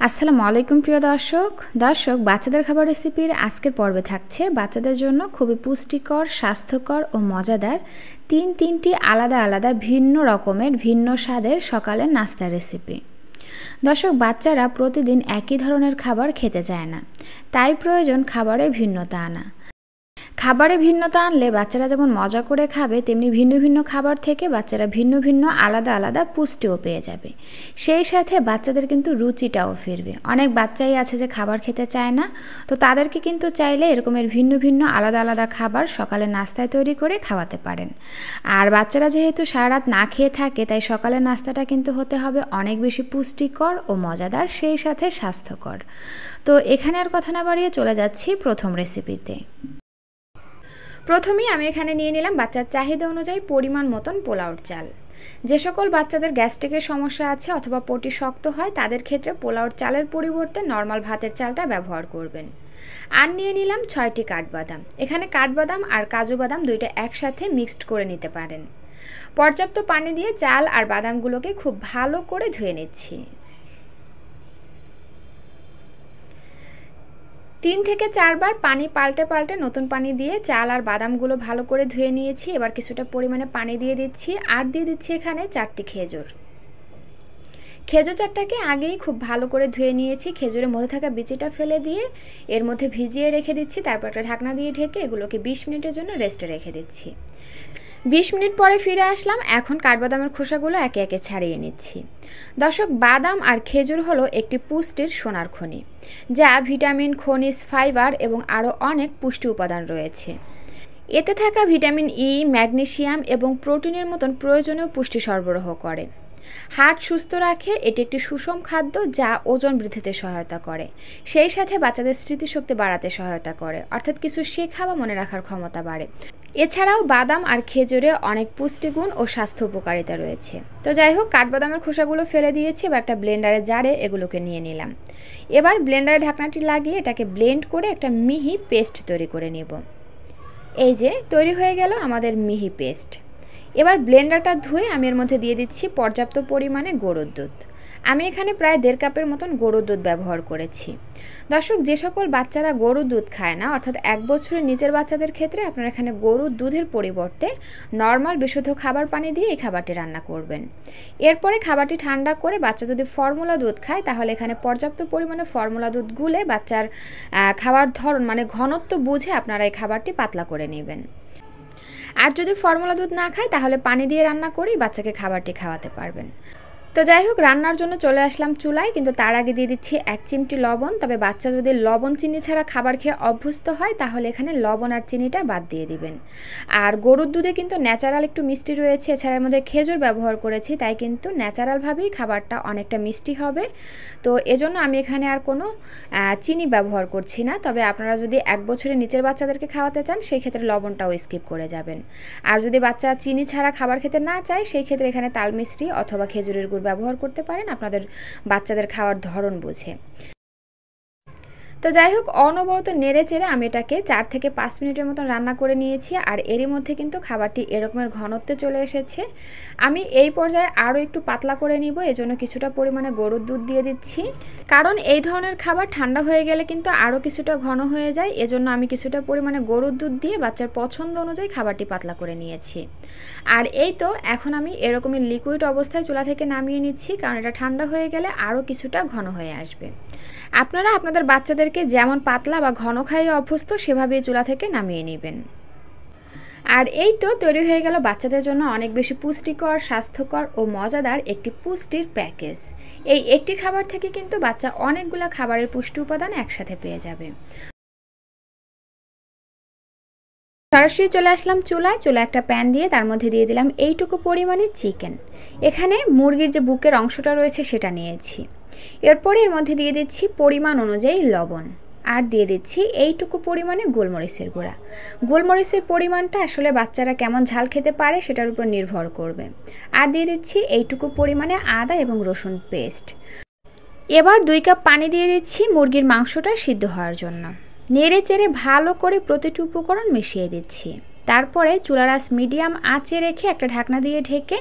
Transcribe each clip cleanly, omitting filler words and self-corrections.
আসসালামু আলাইকুম প্রিয় দর্শক। বাচ্চাদের খাবার রেসিপির আজকের পর্বে থাকছে বাচ্চাদের জন্য খুবই পুষ্টিকর, স্বাস্থ্যকর ও মজাদার তিনটি আলাদা আলাদা ভিন্ন রকমের ভিন্ন স্বাদের সকালের নাস্তার রেসিপি। দর্শক, বাচ্চারা প্রতিদিন একই ধরনের খাবার খেতে চায় না, তাই প্রয়োজন খাবারে ভিন্নতা আনা। খাবারে ভিন্নতা আনলে বাচ্চারা যেমন মজা করে খাবে, তেমনি ভিন্ন ভিন্ন খাবার থেকে বাচ্চারা ভিন্ন ভিন্ন আলাদা আলাদা পুষ্টিও পেয়ে যাবে। সেই সাথে বাচ্চাদের কিন্তু রুচিটাও ফিরবে। অনেক বাচ্চাই আছে যে খাবার খেতে চায় না, তো তাদেরকে কিন্তু চাইলে এরকমের ভিন্ন ভিন্ন আলাদা আলাদা খাবার সকালে নাস্তায় তৈরি করে খাওয়াতে পারেন। আর বাচ্চারা যেহেতু সারা রাত না খেয়ে থাকে, তাই সকালের নাস্তাটা কিন্তু হতে হবে অনেক বেশি পুষ্টিকর ও মজাদার, সেই সাথে স্বাস্থ্যকর। তো এখানে আর কথা না বাড়িয়ে চলে যাচ্ছি প্রথম রেসিপিতে। প্রথমেই আমি এখানে নিয়ে নিলাম বাচ্চার চাহিদা অনুযায়ী পরিমাণ মতন পোলাওর চাল। যে সকল বাচ্চাদের গ্যাস্ট্রিকের সমস্যা আছে অথবা পটি শক্ত হয়, তাদের ক্ষেত্রে পোলাওর চালের পরিবর্তে নর্মাল ভাতের চালটা ব্যবহার করবেন। আর নিয়ে নিলাম 6টি কাঠবাদাম। এখানে কাঠবাদাম আর কাজু বাদাম দুইটা একসাথে মিক্সড করে নিতে পারেন। পর্যাপ্ত পানি দিয়ে চাল আর বাদামগুলোকে খুব ভালো করে ধুয়ে নিচ্ছি। 3 থেকে 4 বার পানি পাল্টে পাল্টে নতুন পানি দিয়ে চাল আর বাদামগুলো ভালো করে ধুয়ে নিয়েছি। এবার কিছুটা পরিমাণে পানি দিয়ে দিচ্ছি, আর দিয়ে দিচ্ছি এখানে 4টি খেজুর। খেজুর চারটাকে আগেই খুব ভালো করে ধুয়ে নিয়েছি। খেজুরের মধ্যে থাকা বিচিটা ফেলে দিয়ে এর মধ্যে ভিজিয়ে রেখে দিচ্ছি। তারপর একটা ঢাকনা দিয়ে ঢেকে এগুলোকে 20 মিনিটের জন্য রেস্টে রেখে দিচ্ছি। 20 মিনিট পরে ফিরে আসলাম। এখন কাঠবাদামের খোসাগুলো একে একে ছাড়িয়ে নিচ্ছি। দর্শক, বাদাম আর খেজুর হলো একটি পুষ্টির সোনার খনি, যা ভিটামিন, খনিজ, ফাইবার এবং আরও অনেক পুষ্টি উপাদান রয়েছে। এতে থাকা ভিটামিন ই, ম্যাগনেসিয়াম এবং প্রোটিনের মতন প্রয়োজনীয় পুষ্টি সরবরাহ করে। হার্ট সুস্থ রাখে। এটি একটি সুষম খাদ্য যা ওজন বৃদ্ধিতে সহায়তা করে, সেই সাথে বাচ্চাদের স্মৃতিশক্তি বাড়াতে সহায়তা করে, অর্থাৎ কিছু শেখা বা মনে রাখার ক্ষমতা বাড়ে। এছাড়াও বাদাম আর খেজুরে অনেক পুষ্টিগুণ ও স্বাস্থ্য উপকারিতা রয়েছে। তো যাই হোক, কাঠবাদামের খোসাগুলো ফেলে দিয়েছি। এবার একটা ব্লেন্ডারে জারে এগুলোকে নিয়ে নিলাম। এবার ব্লেন্ডারে ঢাকনাটি লাগিয়ে এটাকে ব্লেন্ড করে একটা মিহি পেস্ট তৈরি করে নেব। এই যে তৈরি হয়ে গেল আমাদের মিহি পেস্ট। এবার ব্লেন্ডারটা ধুয়ে আমি এর মধ্যে দিয়ে দিচ্ছি পর্যাপ্ত পরিমাণে গরুর দুধ। আমি এখানে প্রায় 1.5 কাপের মতন গরুর দুধ ব্যবহার করেছি। দর্শক, যে সকল বাচ্চারা গরুর দুধ খায় না, অর্থাৎ 1 বছরের নিচের বাচ্চাদের ক্ষেত্রে আপনারা এখানে গরুর দুধের পরিবর্তে নর্মাল বিশুদ্ধ খাবার পানি দিয়ে এই খাবারটি রান্না করবেন। এরপরে খাবারটি ঠান্ডা করে বাচ্চা যদি ফর্মুলা দুধ খায়, তাহলে এখানে পর্যাপ্ত পরিমাণে ফর্মুলা দুধ গুলে বাচ্চার খাওয়ার ধরন মানে ঘনত্ব বুঝে আপনারা এই খাবারটি পাতলা করে নেবেন। আর যদি ফর্মুলা দুধ না খায়, তাহলে পানি দিয়ে রান্না করেই বাচ্চাকে খাবারটি খাওয়াতে পারবেন। তো যাই হোক, রান্নার জন্য চলে আসলাম চুলায়, কিন্তু তার আগে দিয়ে দিচ্ছি 1 চিমটি লবণ। তবে বাচ্চা যদি লবণ চিনি ছাড়া খাবার খেয়ে অভ্যস্ত হয়, তাহলে এখানে লবণ আর চিনিটা বাদ দিয়ে দিবেন। আর গরুর দুধে কিন্তু ন্যাচারাল একটু মিষ্টি রয়েছে, এছাড়া এর মধ্যে খেজুর ব্যবহার করেছি, তাই কিন্তু ন্যাচারালভাবেই খাবারটা অনেকটা মিষ্টি হবে। তো এজন্য আমি এখানে আর কোনো চিনি ব্যবহার করছি না। তবে আপনারা যদি 1 বছরের নিচের বাচ্চাদেরকে খাওয়াতে চান, সেই ক্ষেত্রে লবণটাও স্কিপ করে যাবেন। আর যদি বাচ্চা চিনি ছাড়া খাবার খেতে না চায়, সেই ক্ষেত্রে এখানে তাল মিষ্টি অথবা খেজুরের গুড় ব্যবহার করতে পারেন আপনাদের বাচ্চাদের খাওয়ার ধরন বুঝে। তো যাই হোক, অনবরত নেড়ে চেড়ে আমি এটাকে 4 থেকে 5 মিনিটের মতো রান্না করে নিয়েছি। আর এরই মধ্যে কিন্তু খাবারটি এরকমের ঘনত্বে চলে এসেছে। আমি এই পর্যায়ে আরও একটু পাতলা করে নিব, এজন্য কিছুটা পরিমাণে গরুর দুধ দিয়ে দিচ্ছি। কারণ এই ধরনের খাবার ঠান্ডা হয়ে গেলে কিন্তু আরও কিছুটা ঘন হয়ে যায়, এজন্য আমি কিছুটা পরিমাণে গরুর দুধ দিয়ে বাচ্চার পছন্দ অনুযায়ী খাবারটি পাতলা করে নিয়েছি। আর এই তো এখন আমি এরকমই লিকুইড অবস্থায় চুলা থেকে নামিয়ে নিচ্ছি, কারণ এটা ঠান্ডা হয়ে গেলে আরও কিছুটা ঘন হয়ে আসবে। আপনারা আপনাদের বাচ্চাদেরকে যেমন পাতলা বা ঘন খাইয়ে অভ্যস্ত, সেভাবেই চুলা থেকে নামিয়ে নেবেন। আর এই তো তৈরি হয়ে গেল বাচ্চাদের জন্য অনেক বেশি পুষ্টিকর, স্বাস্থ্যকর ও মজাদার একটি পুষ্টির প্যাকেজ। এই একটি খাবার থেকে কিন্তু বাচ্চা অনেকগুলো খাবারের পুষ্টি উপাদান একসাথে পেয়ে যাবে। সরাসরি চলে আসলাম চুলায় একটা প্যান দিয়ে তার মধ্যে দিয়ে দিলাম এইটুকু পরিমাণে চিকেন। এখানে মুরগির যে বুকের অংশটা রয়েছে সেটা নিয়েছি। এরপরে এর মধ্যে দিয়ে দিচ্ছি পরিমাণ অনুযায়ী লবণ, আর দিয়ে দিচ্ছি এইটুকু পরিমাণে গোলমরিচের গুঁড়া। গোলমরিচের পরিমাণটা আসলে বাচ্চারা কেমন ঝাল খেতে পারে সেটার উপর নির্ভর করবে। আর দিয়ে দিচ্ছি এইটুকু পরিমাণে আদা এবং রসুন পেস্ট। এবার 2 কাপ পানি দিয়ে দিচ্ছি মুরগির মাংসটা সিদ্ধ হওয়ার জন্য। নেড়ে চেড়ে ভালো করে প্রতিটি উপকরণ মিশিয়ে দিচ্ছি। তারপরে চুলার আঁচ মিডিয়াম আঁচে রেখে একটা ঢাকনা দিয়ে ঢেকে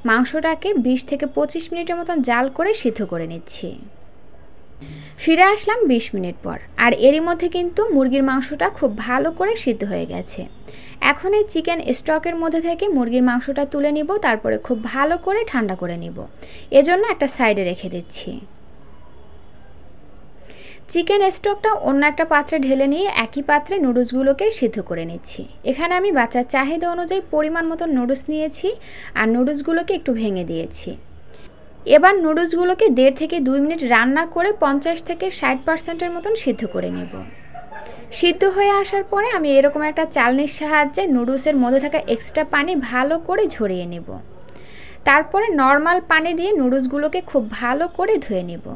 মাংসটাকে 20 থেকে 25 মিনিটের মতন জাল করে সিদ্ধ করে নিচ্ছি। ফিরে আসলাম 20 মিনিট পর, আর এরই মধ্যে কিন্তু মুরগির মাংসটা খুব ভালো করে সিদ্ধ হয়ে গেছে। এখন এই চিকেন স্টকের মধ্যে থেকে মুরগির মাংসটা তুলে নিব, তারপরে খুব ভালো করে ঠান্ডা করে নিব। এজন্য একটা সাইডে রেখে দিচ্ছি। চিকেন স্টকটা অন্য একটা পাত্রে ঢেলে নিয়ে একই পাত্রে নুডলসগুলোকে সিদ্ধ করে নিচ্ছি। এখানে আমি বাচ্চার চাহিদা অনুযায়ী পরিমাণ মতো নুডলস নিয়েছি আর নুডলসগুলোকে একটু ভেঙে দিয়েছি। এবার নুডলসগুলোকে 1.5 থেকে 2 মিনিট রান্না করে 50 থেকে 60% মতন সিদ্ধ করে নেব। সিদ্ধ হয়ে আসার পরে আমি এরকম একটা চালনির সাহায্যে নুডলসের মধ্যে থাকা এক্সট্রা পানি ভালো করে ঝরিয়ে নেব। তারপরে নর্মাল পানি দিয়ে নুডলসগুলোকে খুব ভালো করে ধুয়ে নেব।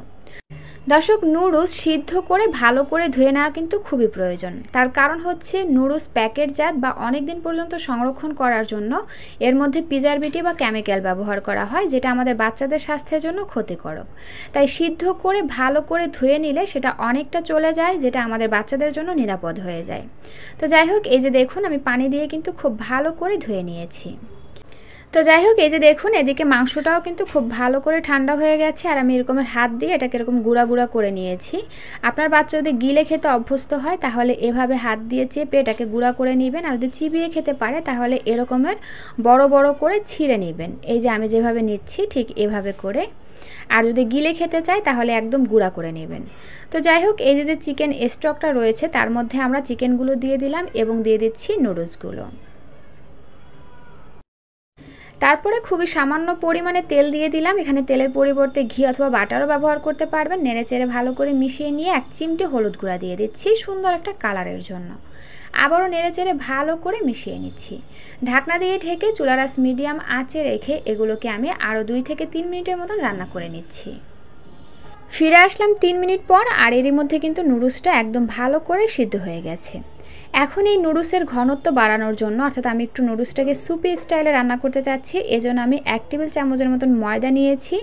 দর্শক, নুডলস সিদ্ধ করে ভালো করে ধুয়ে নেওয়া কিন্তু খুবই প্রয়োজন। তার কারণ হচ্ছে নুডলস প্যাকেটজাত বা অনেক দিন পর্যন্ত সংরক্ষণ করার জন্য এর মধ্যে প্রিজারভেটিভ বা কেমিক্যাল ব্যবহার করা হয়, যেটা আমাদের বাচ্চাদের স্বাস্থ্যের জন্য ক্ষতিকারক। তাই সিদ্ধ করে ভালো করে ধুয়ে নিলে সেটা অনেকটা চলে যায়, যেটা আমাদের বাচ্চাদের জন্য নিরাপদ হয়ে যায়। তো যাই হোক, এই যে দেখুন আমি পানি দিয়ে কিন্তু খুব ভালো করে ধুয়ে নিয়েছি। তো যাই হোক, এই যে দেখুন এদিকে মাংসটাও কিন্তু খুব ভালো করে ঠান্ডা হয়ে গেছে, আর আমি এরকমের হাত দিয়ে এটাকে এরকম গুঁড়া গুঁড়া করে নিয়েছি। আপনার বাচ্চা যদি গিলে খেতে অভ্যস্ত হয় তাহলে এভাবে হাত দিয়ে চেপে এটাকে গুঁড়া করে নেবেন, আর যদি চিবিয়ে খেতে পারে তাহলে এরকমের বড় বড় করে ছিঁড়ে নেবেন। এই যে আমি যেভাবে নিচ্ছি ঠিক এভাবে করে। আর যদি গিলে খেতে চায় তাহলে একদম গুঁড়া করে নেবেন। তো যাই হোক, এই যে চিকেন স্টকটা রয়েছে তার মধ্যে আমরা চিকেনগুলো দিয়ে দিলাম এবং দিয়ে দিচ্ছি নুডলসগুলো। তারপরে খুবই সামান্য পরিমাণে তেল দিয়ে দিলাম। এখানে তেলের পরিবর্তে ঘি অথবা বাটারও ব্যবহার করতে পারবেন। নেড়েচেড়ে ভালো করে মিশিয়ে নিয়ে 1 চিমটি হলুদ গুঁড়া দিয়ে দিচ্ছি সুন্দর একটা কালারের জন্য। আবারও নেড়েচেড়ে ভালো করে মিশিয়ে নিচ্ছি। ঢাকনা দিয়ে ঢেকে চুলার আঁচ মিডিয়াম আঁচে রেখে এগুলোকে আমি আরও 2 থেকে 3 মিনিটের মতন রান্না করে নিচ্ছি। ফিরে আসলাম 3 মিনিট পর, আর এরই মধ্যে কিন্তু নুডলসটা একদম ভালো করে সিদ্ধ হয়ে গেছে। এখন এই নুডলসের ঘনত্ব বাড়ানোর জন্য, অর্থাৎ আমি একটু নুডলসটাকে সুপি স্টাইলে রান্না করতে চাচ্ছি, এজন্য আমি 1 টেবিল চামচের মতন ময়দা নিয়েছি।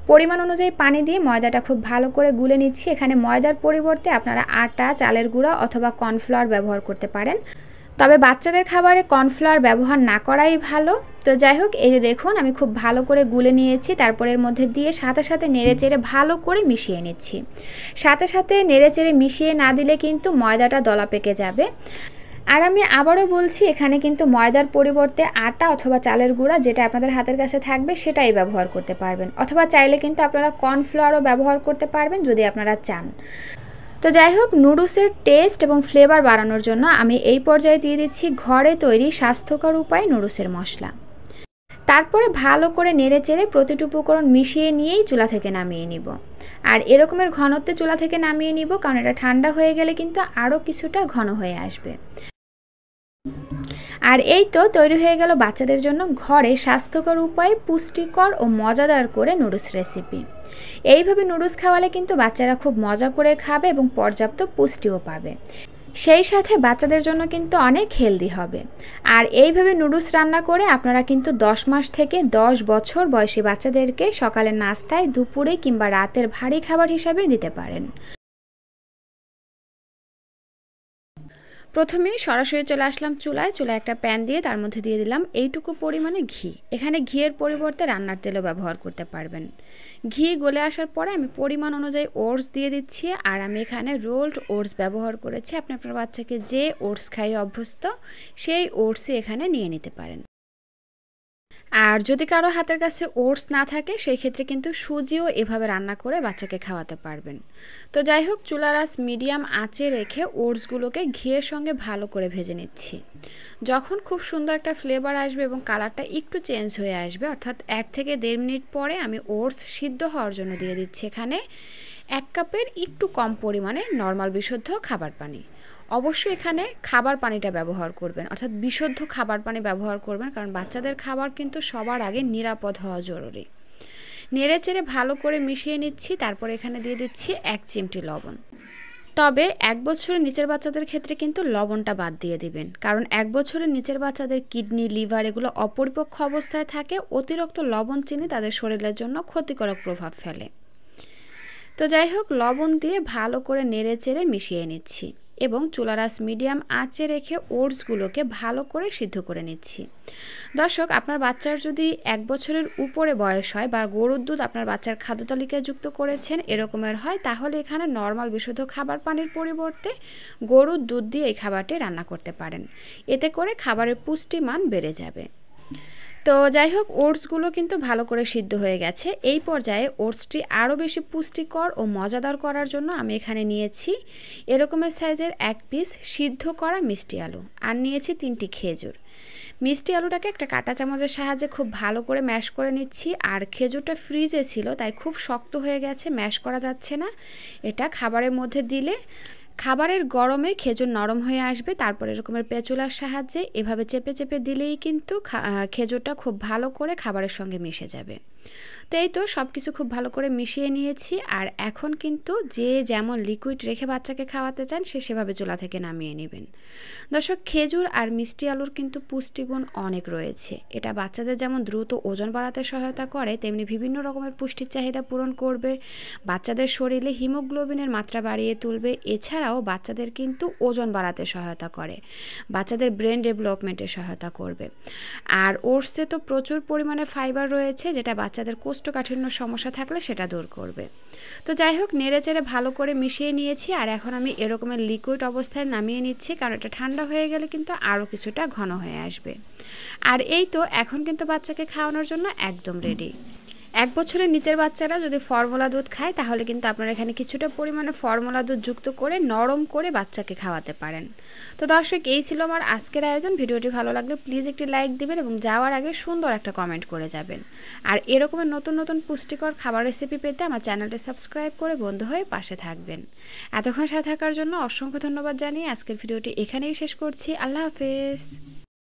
পরিমাণ অনুযায়ী পানি দিয়ে ময়দাটা খুব ভালো করে গুলে নিচ্ছি। এখানে ময়দার পরিবর্তে আপনারা আটা, চালের গুঁড়া অথবা কর্নফ্লাওয়ার ব্যবহার করতে পারেন, তবে বাচ্চাদের খাবারে কর্নফ্লাওয়ার ব্যবহার না করাই ভালো। তো যাই হোক, এই যে দেখুন আমি খুব ভালো করে গুলে নিয়েছি। তারপর এর মধ্যে দিয়ে সাথে সাথে নেড়েচেড়ে ভালো করে মিশিয়ে নিচ্ছি। সাথে সাথে নেড়েচেড়ে মিশিয়ে না দিলে কিন্তু ময়দাটা দলা পেকে যাবে। আর আমি আবারও বলছি, এখানে কিন্তু ময়দার পরিবর্তে আটা অথবা চালের গুঁড়া, যেটা আপনাদের হাতের কাছে থাকবে সেটাই ব্যবহার করতে পারবেন, অথবা চাইলে কিন্তু আপনারা কর্নফ্লাওয়ারও ব্যবহার করতে পারবেন যদি আপনারা চান। তো যাই হোক, নুডলসের টেস্ট এবং ফ্লেভার বাড়ানোর জন্য আমি এই পর্যায়ে দিয়ে দিচ্ছি ঘরে তৈরি স্বাস্থ্যকর উপায়ে নুডলসের মশলা। তারপরে ভালো করে নেড়েচেড়ে প্রতিটি উপকরণ মিশিয়ে নিয়েই চুলা থেকে নামিয়ে নিব। আর এরকমের ঘনত্বে চুলা থেকে নামিয়ে নিব, কারণ এটা ঠান্ডা হয়ে গেলে কিন্তু আরও কিছুটা ঘন হয়ে আসবে। আর এই তো তৈরি হয়ে গেল বাচ্চাদের জন্য ঘরে স্বাস্থ্যকর উপায়ে পুষ্টিকর ও মজাদার করে নুডলস রেসিপি। এইভাবে নুডলস খাওয়ালে কিন্তু বাচ্চারা খুব মজা করে খাবে এবং পর্যাপ্ত পুষ্টিও পাবে, সেই সাথে বাচ্চাদের জন্য কিন্তু অনেক হেলদি হবে। আর এইভাবে নুডলস রান্না করে আপনারা কিন্তু 10 মাস থেকে 10 বছর বয়সী বাচ্চাদেরকে সকালের নাস্তায়, দুপুরে কিংবা রাতের ভারী খাবার হিসাবে দিতে পারেন। প্রথমে সরাসরি চলে আসলাম চুলায় একটা প্যান দিয়ে তার মধ্যে দিয়ে দিলাম এইটুকু পরিমাণে ঘি। এখানে ঘিয়ের পরিবর্তে রান্নার তেলও ব্যবহার করতে পারবেন। ঘি গলে আসার পরে আমি পরিমাণ অনুযায়ী ওটস দিয়ে দিচ্ছি, আর আমি এখানে রোলড ওটস ব্যবহার করেছি। আপনি আপনার বাচ্চাকে যে ওটস খাইয়ে অভ্যস্ত সেই ওটসই এখানে নিয়ে নিতে পারেন। আর যদি কারো হাতের কাছে ওটস না থাকে সেই ক্ষেত্রে কিন্তু সুজিও এভাবে রান্না করে বাচ্চাকে খাওয়াতে পারবেন। তো যাই হোক, চুলার আঁচ মিডিয়াম আঁচে রেখে ওটসগুলোকে ঘিয়ের সঙ্গে ভালো করে ভেজে নিচ্ছি। যখন খুব সুন্দর একটা ফ্লেভার আসবে এবং কালারটা একটু চেঞ্জ হয়ে আসবে, অর্থাৎ 1 থেকে 1.5 মিনিট পরে আমি ওটস সিদ্ধ হওয়ার জন্য দিয়ে দিচ্ছি এখানে 1 কাপের একটু কম পরিমাণে নর্মাল বিশুদ্ধ খাবার পানি। অবশ্যই এখানে খাবার পানিটা ব্যবহার করবেন, অর্থাৎ বিশুদ্ধ খাবার পানি ব্যবহার করবেন, কারণ বাচ্চাদের খাবার কিন্তু সবার আগে নিরাপদ হওয়া জরুরি। নেড়েচেড়ে ভালো করে মিশিয়ে নিচ্ছি। তারপর এখানে দিয়ে দিচ্ছি 1 চিমটি লবণ। তবে 1 বছরের নিচের বাচ্চাদের ক্ষেত্রে কিন্তু লবণটা বাদ দিয়ে দিবেন, কারণ 1 বছরের নিচের বাচ্চাদের কিডনি, লিভার এগুলো অপরিপক্ক অবস্থায় থাকে। অতিরিক্ত লবণ, চিনি তাদের শরীরের জন্য ক্ষতিকারক প্রভাব ফেলে। তো যাই হোক, লবণ দিয়ে ভালো করে নেড়েচেড়ে মিশিয়ে নিচ্ছি। এবং চুলার আঁচ মিডিয়াম আঁচে রেখে ওটসগুলোকে ভালো করে সিদ্ধ করে নিচ্ছি। দর্শক, আপনার বাচ্চার যদি 1 বছরের উপরে বয়স হয় বা গরুর দুধ আপনার বাচ্চার খাদ্য তালিকায় যুক্ত করেছেন এরকমের হয়, তাহলে এখানে নর্মাল বিশুদ্ধ খাবার পানির পরিবর্তে গরুর দুধ দিয়ে এই খাবারটি রান্না করতে পারেন। এতে করে খাবারের পুষ্টিমান বেড়ে যাবে। তো যাই হোক, ওটসগুলো কিন্তু ভালো করে সিদ্ধ হয়ে গেছে। এই পর্যায়ে ওটসটি আরও বেশি পুষ্টিকর ও মজাদার করার জন্য আমি এখানে নিয়েছি এরকমের সাইজের 1 পিস সিদ্ধ করা মিষ্টি আলু, আর নিয়েছি 3টি খেজুর। মিষ্টি আলুটাকে একটা কাঁটা চামচের সাহায্যে খুব ভালো করে ম্যাশ করে নিচ্ছি। আর খেজুরটা ফ্রিজে ছিল তাই খুব শক্ত হয়ে গেছে, ম্যাশ করা যাচ্ছে না। এটা খাবারের মধ্যে দিলে খাবারের গরমে খেজুর নরম হয়ে আসবে। তারপর এরকমের পেঁচুলার সাহায্যে এভাবে চেপে চেপে দিলেই কিন্তু খেজুরটা খুব ভালো করে খাবারের সঙ্গে মিশে যাবে। তো এই তো সব কিছু খুব ভালো করে মিশিয়ে নিয়েছি। আর এখন কিন্তু যে যেমন লিকুইড রেখে বাচ্চাকে খাওয়াতে চান সে সেভাবে চুলা থেকে নামিয়ে নেবেন। দর্শক, খেজুর আর মিষ্টি আলুর কিন্তু পুষ্টিগুণ অনেক রয়েছে। এটা বাচ্চাদের যেমন দ্রুত ওজন বাড়াতে সহায়তা করে, তেমনি বিভিন্ন রকমের পুষ্টির চাহিদা পূরণ করবে, বাচ্চাদের শরীরে হিমোগ্লোবিনের মাত্রা বাড়িয়ে তুলবে। এছাড়াও বাচ্চাদের কিন্তু ওজন বাড়াতে সহায়তা করে, বাচ্চাদের ব্রেন ডেভেলপমেন্টে সহায়তা করবে। আর ওটসে তো প্রচুর পরিমাণে ফাইবার রয়েছে, যেটা বাচ্চাদের কোষ্ঠকাঠিন্য সমস্যা থাকলে সেটা দূর করবে। তো যাই হোক, নেড়েচেড়ে ভালো করে মিশিয়ে নিয়েছি। আর এখন আমি এরকমের লিকুইড অবস্থায় নামিয়ে নিচ্ছি, কারণ এটা ঠান্ডা হয়ে গেলে কিন্তু আরও কিছুটা ঘন হয়ে আসবে। আর এই তো এখন কিন্তু বাচ্চাকে খাওয়ানোর জন্য একদম রেডি। 1 বছরের নিচের বাচ্চারা যদি ফর্মুলা দুধ খায় তাহলে কিন্তু আপনারা এখানে কিছুটা পরিমাণে ফর্মুলা দুধ যুক্ত করে নরম করে বাচ্চাকে খাওয়াতে পারেন। তো দর্শক, এই ছিল আমার আজকের আয়োজন। ভিডিওটি ভালো লাগলে প্লিজ একটি লাইক দিবেন এবং যাওয়ার আগে সুন্দর একটা কমেন্ট করে যাবেন। আর এরকমের নতুন নতুন পুষ্টিকর খাবার রেসিপি পেতে আমার চ্যানেলটি সাবস্ক্রাইব করে বন্ধু হয়ে পাশে থাকবেন। এতক্ষণ সাথে থাকার জন্য অসংখ্য ধন্যবাদ জানিয়ে আজকের ভিডিওটি এখানেই শেষ করছি। আল্লাহ হাফেজ।